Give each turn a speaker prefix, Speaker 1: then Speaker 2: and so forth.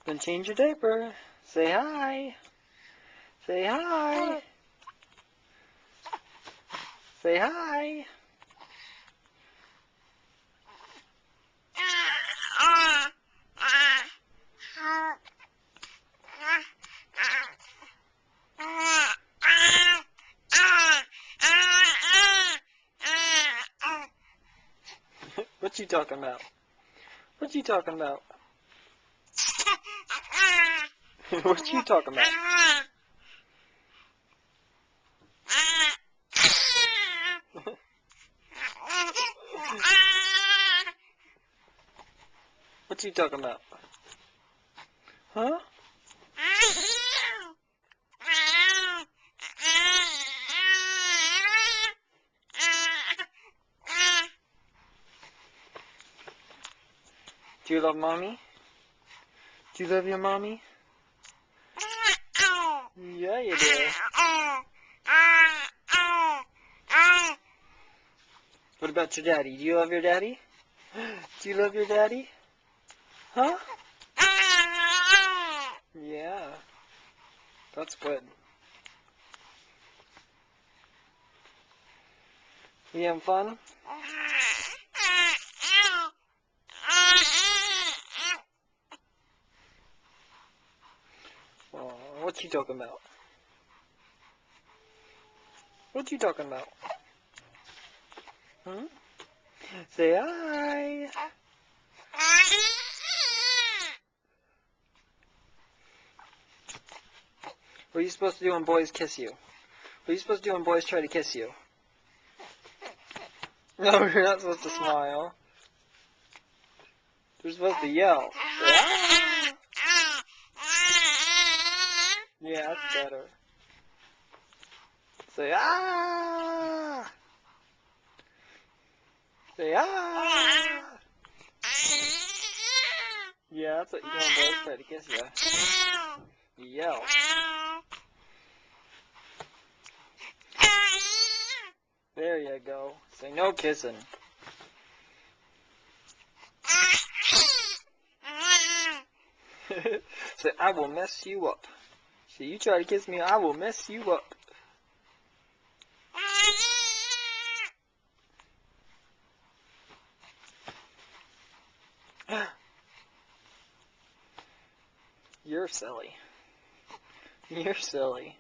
Speaker 1: Then change your diaper. Say hi. Say hi. Say hi. What you talking about? What you talking about? What you talking about? What you talking about? Huh? Do you love mommy? Do you love your mommy? Yeah, you do. What about your daddy? Do you love your daddy? Do you love your daddy? Huh? Yeah. That's good. You having fun? Oh, what you talking about? What you talking about? Hmm? Say hi. What are you supposed to do when boys kiss you? What are you supposed to do when boys try to kiss you? No, you're not supposed to smile. You're supposed to yell. Ah! Yeah, that's better. Say ah! Say ah! Yeah, that's what you do when boys try to kiss you. You yell. There you go. Say no kissing. Say I will mess you up. Say you try to kiss me, I will mess you up. You're silly. You're silly.